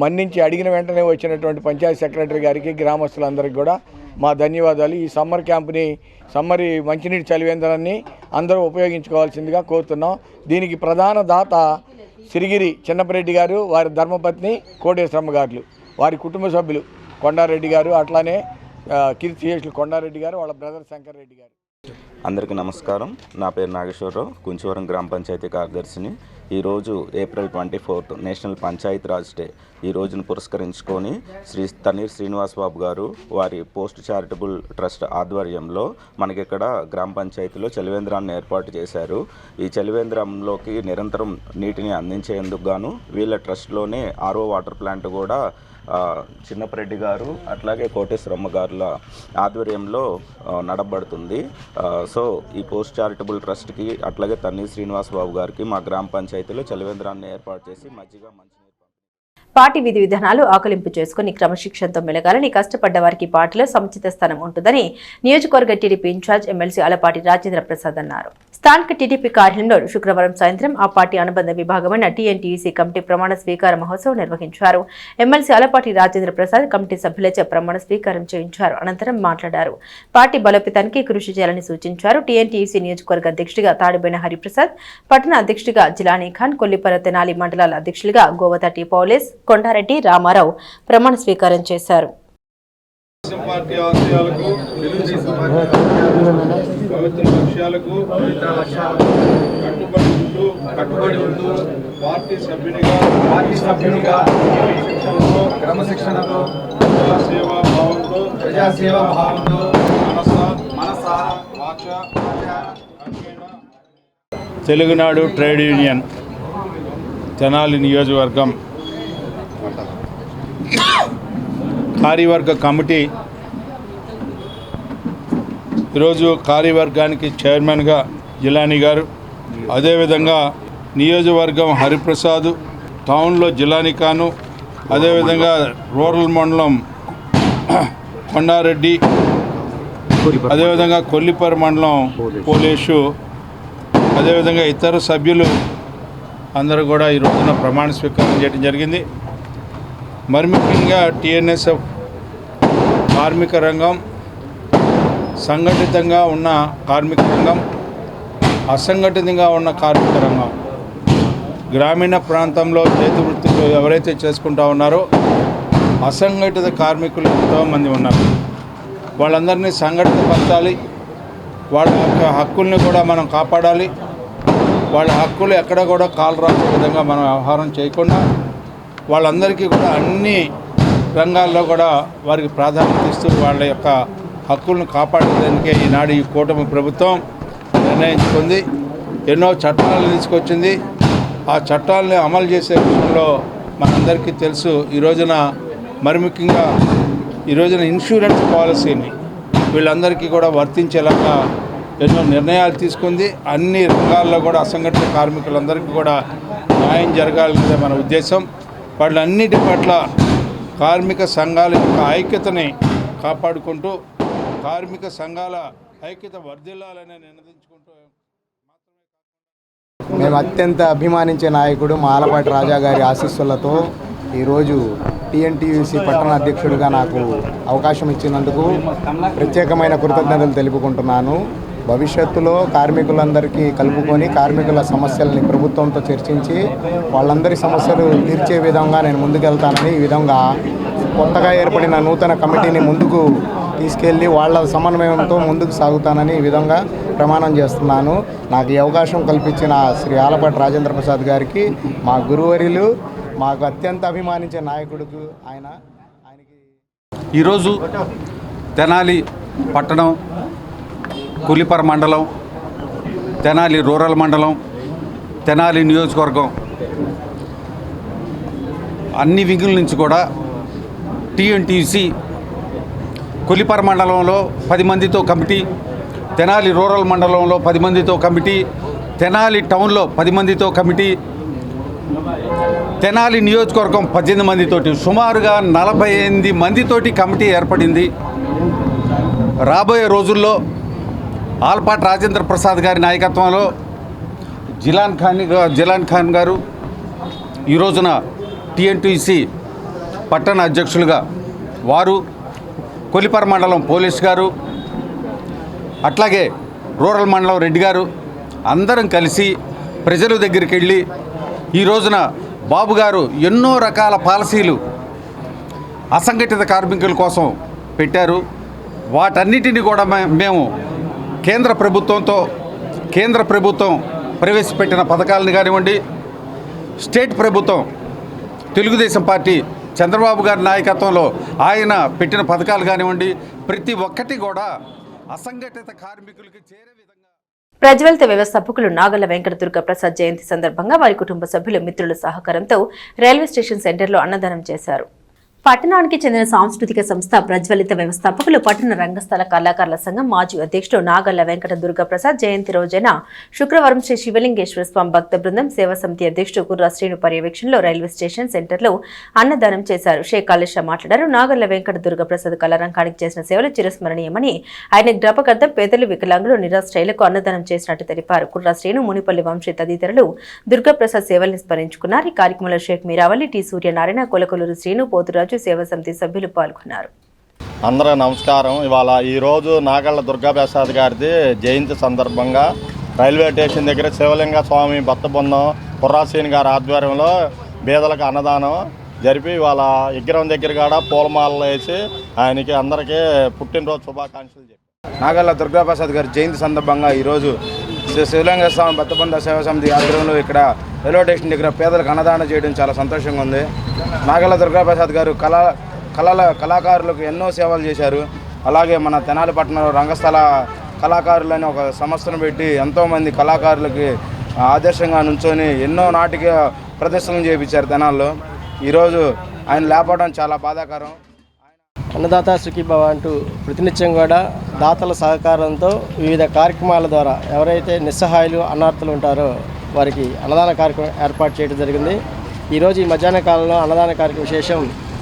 మన్నించి అడిగిన వెంటనే వచ్చినటువంటి పంచాయతీ సెక్రటరీ గారికి, గ్రామస్తులందరికీ కూడా మా ధన్యవాదాలు. ఈ సమ్మర్ క్యాంప్ని, సమ్మర్ మంచినీటి చలివేంద్రాన్ని అందరూ ఉపయోగించుకోవాల్సిందిగా కోరుతున్నాం. దీనికి ప్రధాన దాత సిరిగిరి చిన్నపరెడ్డి గారు, వారి ధర్మపత్ని కోటేశ్వరమ్మ గారు, వారి కుటుంబ సభ్యులు కొండారెడ్డి గారు, అట్లానే కీర్తిశేషులు కొండారెడ్డి గారు, వాళ్ళ బ్రదర్ శంకర్ రెడ్డి గారు. అందరికీ నమస్కారం. నా పేరు నాగేశ్వరరావు, కుంచవరం గ్రామ పంచాయతీ కార్యదర్శిని. ఈరోజు April 24 national panchayat raj day. ఈ రోజును పురస్కరించుకొని శ్రీ తన్నీర్ శ్రీనివాస్ బాబు గారు వారి పోస్ట్ చారిటబుల్ ట్రస్ట్ ఆధ్వర్యంలో మనకి ఇక్కడ గ్రామ పంచాయతీలో చలివేంద్రాన్ని ఏర్పాటు చేశారు. ఈ చలివేంద్రంలోకి నిరంతరం నీటిని అందించేందుకు గాను వీళ్ళ ట్రస్ట్లోనే RO వాటర్ ప్లాంట్ కూడా చిన్నపరెడ్డి గారు అట్లాగే కోటేశ్వరమ్మ గారుల ఆధ్వర్యంలో నడబడుతుంది. సో ఈ పోస్ట్ చారిటబుల్ ట్రస్ట్కి అట్లాగే తన్నీర్ శ్రీనివాస్ బాబు గారికి మా గ్రామ పంచాయతీలో చలివేంద్రాన్ని ఏర్పాటు చేసి మజ్జిగ మంచినీరు పార్టీ విధి విధానాలు ఆకలింపు చేసుకుని క్రమశిక్షణతో మెలగాలని, కష్టపడ్డ వారికి పార్టీలో సముచిత స్థానం ఉంటుందని నియోజకవర్గ TDP in charge MLC Alapati Rajendra Prasad అన్నారు. స్థానిక టీడీపీ కార్యాలయంలో శుక్రవారం సాయంత్రం ఆ పార్టీ అనుబంధ విభాగమైన TNTUC కమిటీ ప్రమాణ స్వీకార మహోత్సవం నిర్వహించారు. ఎమ్మెల్సీ అలపాటి రాజేంద్ర ప్రసాద్ కమిటీ సభ్యులచే ప్రమాణ స్వీకారం చేయించారు. అనంతరం మాట్లాడారు. పార్టీ బలోపేతానికి కృషి చేయాలని సూచించారు. TNTUC నియోజకవర్గ అధ్యక్షుడిగా తాడిబోయిన హరిప్రసాద్, పట్టణ అధ్యక్షుడిగా జిలానీ ఖాన్, కొల్లిపర తెనాలి మండలాల అధ్యక్షులుగా గోవతటి పౌలేస్, కొండారెడ్డి, రామారావు ప్రమాణ స్వీకారం చేశారు. పార్టీ ఆశయాలకు పవిత్ర లక్ష్యాలకు కట్టుబడి ఉంటూ పార్టీ సభ్యునిగా క్రమశిక్షణతో ప్రజాసేవా భావంతో మనస వాచ తెలుగునాడు ట్రేడ్ యూనియన్ తెనాలి నియోజకవర్గం కార్యవర్గ కమిటీ ఈరోజు కార్యవర్గానికి చైర్మన్గా జిలానీ గారు, అదేవిధంగా నియోజకవర్గం హరిప్రసాద్, టౌన్లో జిలానీ ఖాను, అదేవిధంగా రూరల్ మండలం కొండారెడ్డి, అదేవిధంగా కొల్లిపర మండలం పోలేషు, అదేవిధంగా ఇతర సభ్యులు అందరూ కూడా ఈ రోజున ప్రమాణ స్వీకారం చేయడం జరిగింది. మరి ముఖ్యంగా TNSF కార్మిక రంగం, సంఘటితంగా ఉన్న కార్మిక రంగం, అసంఘటితంగా ఉన్న కార్మిక రంగం, గ్రామీణ ప్రాంతంలో చేతి వృత్తులు ఎవరైతే చేసుకుంటూ ఉన్నారో అసంఘటిత కార్మికులు ఎంతోమంది ఉన్నారు. వాళ్ళందరినీ సంఘటితపరచాలి. వాళ్ళ యొక్క హక్కుల్ని కూడా మనం కాపాడాలి. వాళ్ళ హక్కులు ఎక్కడ కూడా కాలు రాసే విధంగా మనం వ్యవహారం చేయకుండా వాళ్ళందరికీ కూడా అన్ని రంగాల్లో కూడా వారికి ప్రాధాన్యత ఇస్తూ వాళ్ళ యొక్క హక్కులను కాపాడేదానికే ఈనాడు ఈ కూటమి ప్రభుత్వం నిర్ణయించుకుంది. ఎన్నో చట్టాలను తీసుకొచ్చింది. ఆ చట్టాలని అమలు చేసే విషయంలో మనందరికీ తెలుసు. ఈ రోజున మరి ముఖ్యంగా ఇన్సూరెన్స్ పాలసీని వీళ్ళందరికీ కూడా వర్తించేలాగా ఎన్నో నిర్ణయాలు తీసుకుంది. అన్ని రంగాల్లో కూడా అసంఘటిత కార్మికులందరికీ కూడా న్యాయం జరగాలనేదే మన ఉద్దేశం. వాళ్ళన్నిటి పట్ల కార్మిక సంఘాల యొక్క ఐక్యతని కాపాడుకుంటూ కార్మిక సంఘాల ఐక్యత వర్ధిల్లాలని నిర్ణయించుకుంటూ మేము అత్యంత అభిమానించే నాయకుడు మా ఆలపాటి రాజా గారి ఆశీస్సులతో ఈరోజు TNTUC పట్టణ అధ్యక్షుడిగా నాకు అవకాశం ఇచ్చినందుకు ప్రత్యేకమైన కృతజ్ఞతలు తెలుపుకుంటున్నాను. భవిష్యత్తులో కార్మికులందరికీ కలుపుకొని కార్మికుల సమస్యలని ప్రభుత్వంతో చర్చించి వాళ్ళందరి సమస్యలు తీర్చే విధంగా నేను ముందుకెళ్తానని, ఈ విధంగా కొత్తగా ఏర్పడిన నూతన కమిటీని ముందుకు తీసుకెళ్ళి వాళ్ళ సమన్వయంతో ముందుకు సాగుతానని ఈ విధంగా ప్రమాణం చేస్తున్నాను. నాకు ఈ అవకాశం కల్పించిన శ్రీ ఆలపాటి రాజేంద్ర ప్రసాద్ గారికి, మా గురువర్యులు, మాకు అత్యంత అభిమానించే నాయకుడికి ఆయనకి ఈరోజు తెనాలి పట్టణం, కొల్లిపర మండలం, తెనాలి రూరల్ మండలం, తెనాలి నియోజకవర్గం అన్ని వింగుల నుంచి కూడా TNTUC కొల్లిపర మండలంలో 10 మందితో కమిటీ, తెనాలి రూరల్ మండలంలో 10 మందితో కమిటీ, తెనాలి టౌన్లో 10 మందితో కమిటీ, తెనాలి నియోజకవర్గం 18 మందితోటి సుమారుగా 48 మందితోటి కమిటీ ఏర్పడింది. రాబోయే రోజుల్లో ఆలపాటి రాజేంద్ర ప్రసాద్ గారి నాయకత్వంలో జిలాన్ ఖాన్ గారు ఈ రోజున TNTUC పట్టణ అధ్యక్షులుగా వారు, కొల్లిపర మండలం పోలీస్ గారు, అట్లాగే రూరల్ మండలం రెడ్డి గారు అందరం కలిసి ప్రజల దగ్గరికి వెళ్ళి ఈ రోజున బాబు గారు ఎన్నో రకాల పాలసీలు అసంఘటిత కార్మికుల కోసం పెట్టారు. వాటన్నిటిని కూడా మేము కేంద్ర ప్రభుత్వం ప్రవేశపెట్టిన పథకాలను కానివ్వండి, స్టేట్ ప్రభుత్వం తెలుగుదేశం పార్టీ చంద్రబాబు గారి నాయకత్వంలో ఆయన పెట్టిన పథకాలు కానివ్వండి, ప్రతి ఒక్కటి కూడా అసంఘటిత కార్మికులకి చేరే విధంగా. ప్రజ్వలిత వ్యవస్థాపకులు నాగళ్ల వెంకట దుర్గా ప్రసాద్ జయంతి సందర్భంగా వారి కుటుంబ సభ్యులు, మిత్రుల సహకారంతో రైల్వే స్టేషన్ సెంటర్లో అన్నదానం చేశారు. పట్టణానికి చెందిన సాంస్కృతిక సంస్థ ప్రజ్వలిత వ్యవస్థాపకులు పట్టణ రంగస్థల కళాకారుల సంఘం మాజీ అధ్యక్షుడు నాగళ్ల వెంకట దుర్గా ప్రసాద్ జయంతి రోజైన శుక్రవారం శ్రీ శివలింగేశ్వర స్వామి భక్త బృందం సేవా సమితి అధ్యక్షుడు కుర్రా శ్రీను పర్యవేక్షణలో రైల్వే స్టేషన్ సెంటర్లో అన్నదానం చేశారు. షేక్ కాళేశ్వర మాట్లాడారు. నాగళ్ల వెంకట దుర్గా ప్రసాద్ కళారంగానికి చేసిన సేవలు చిరస్మరణీయమని, ఆయన జ్ఞాపకార్థం పేదలు, వికలాంగులు, నిరాశ్రయులకు అన్నదానం చేసినట్టు తెలిపారు. కుర్రా శ్రీను, మునిపల్లి వంశీ తదితరులు దుర్గా ప్రసాద్ సేవల్ని స్మరించుకున్నారు. ఈ కార్యక్రమంలో షేక్ మీరావల్లి, టి సూర్యనారాయణ, కొలకొలూరు శ్రీను, పోతురాజు సేవా సమితి సభ్యులు పాల్గొన్నారు. అందరూ నమస్కారం. ఇవాళ ఈరోజు నాగళ్ల దుర్గా ప్రసాద్ గారిది జయంతి సందర్భంగా రైల్వే స్టేషన్ దగ్గర శివలింగ స్వామి భక్త బృందం కుర్రాశ్రీని గారి ఆధ్వర్యంలో బీదలకు అన్నదానం జరిపి ఇవాళ విగ్రహం దగ్గర కూడా పూలమాలలు వేసి ఆయనకి అందరికీ పుట్టినరోజు శుభాకాంక్షలు చెప్పారు. నాగళ్ల దుర్గా ప్రసాద్ గారి జయంతి సందర్భంగా ఈరోజు శివలింగ స్వామి భక్త బృంద సేవా సమితి ఆధ్వర్యంలో ఇక్కడ రైల్వే స్టేషన్ దగ్గర పేదలకు అన్నదానం చేయడం చాలా సంతోషంగా ఉంది. నాగళ్ల దుర్గా ప్రసాద్ గారు కళాకారులకు ఎన్నో సేవలు చేశారు. అలాగే మన తెనాలి పట్టణంలో రంగస్థల కళాకారులని ఒక సంస్థను పెట్టి ఎంతోమంది కళాకారులకి ఆదర్శంగా నుంచొని ఎన్నో నాటిక ప్రదర్శనలు చేయించారు తెనాల్లో. ఈరోజు ఆయన లేపడం చాలా బాధాకరం. అన్నదాత సుఖీభవ అంటూ ప్రతినిత్యం కూడా దాతల సహకారంతో వివిధ కార్యక్రమాల ద్వారా ఎవరైతే నిస్సహాయులు, అన్నార్థులు ఉంటారో వారికి అన్నదాన కార్యక్రమం ఏర్పాటు చేయడం జరిగింది. ఈరోజు ఈ మధ్యాహ్న కాలంలో అన్నదాన కార్యక్రమం విశేషం.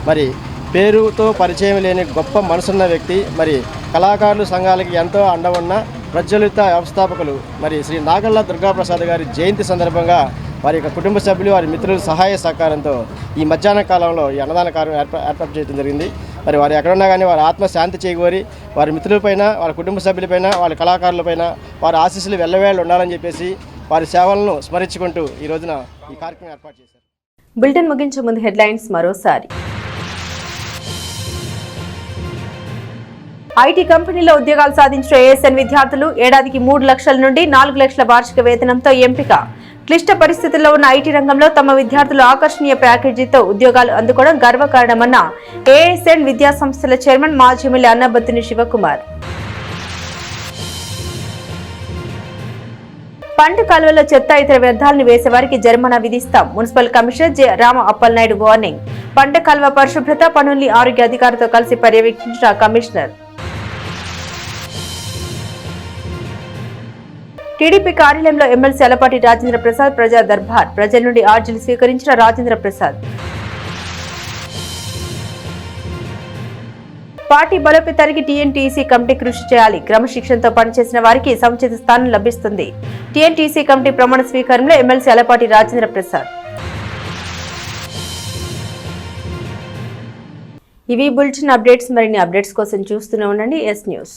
మరి పేరుతో పరిచయం లేని గొప్ప మనసున్న వ్యక్తి, మరి కళాకారులు సంఘాలకి ఎంతో అండ ఉన్న ప్రజ్వలిత వ్యవస్థాపకులు మరి శ్రీ నాగళ్ల దుర్గా ప్రసాద్ గారి జయంతి సందర్భంగా వారి యొక్క కుటుంబ సభ్యులు, వారి మిత్రుల సహాయ సహకారంతో ఈ మధ్యాహ్న కాలంలో ఈ అన్నదాన కార్యక్రమం ఏర్పాటు చేయడం జరిగింది. మరి వారు ఎక్కడున్నా కానీ వారి ఆత్మ శాంతి చేకూరి వారి మిత్రులపైన, వారి కుటుంబ సభ్యులపైన, వారి కళాకారులపైన వారి ఆశీస్సులు వెళ్ళవేళ్ళు ఉండాలని చెప్పేసి వారి సేవలను స్మరించుకుంటూ ఈ రోజున ఈ కార్యక్రమం ఏర్పాటు చేశారు. బులెటిన్ ముగించే ముందు హెడ్లైన్స్ మరోసారి. ఐటీ కంపెనీలో ఉద్యోగాలు సాధించిన ఏఎస్ఎన్ విద్యార్థులు ఏడాదికి 3 లక్షల నుండి 4 లక్షల వార్షిక వేతనంతో ఎంపిక. క్లిష్ట పరిస్థితుల్లో ఉన్న ఐటీ రంగంలో తమ విద్యార్థులు ఆకర్షణీయ ప్యాకేజీతో ఉద్యోగాలు అందుకోవడం గర్వకారణమన్న ఏఎస్ఎన్ విద్యా సంస్థల చైర్మన్ మాజీ ఎమ్మెల్యే అన్నబత్తుని శివకుమార్. పంట కాలువలో చెత్త, ఇతర వ్యర్థాలను వేసేవారికి జరిమానా విధిస్తాం. Municipal commissioner J Rama Appalanaidu warning. పంట కాలువ పరిశుభ్రత పనుల్ని ఆరోగ్య అధికారులతో కలిసి పర్యవేక్షించిన కమిషనర్. టీడీపీ కార్యాలయంలో ఎమ్మెల్సీ అలపాటి రాజేంద్ర ప్రసాద్ ప్రజా దర్బార్. ప్రజల నుండి ఆర్జీలు స్వీకరించిన రాజేంద్ర ప్రసాద్. పార్టీ బలోపేతానికి టీఎన్టీసీ కమిటీ కృషి చేయాలి. క్రమశిక్షణతో పనిచేసిన వారికి సముచిత స్థానం లభిస్తుంది. టీఎన్టీసీ కమిటీ ప్రమాణ స్వీకారంలో ఎమ్మెల్సీ అలపాటి రాజేంద్ర ప్రసాద్. ఇవి బులెటిన్ అప్డేట్స్. మరిన్ని అప్డేట్స్ కోసం చూస్తూనే ఉండండి ఎస్ న్యూస్.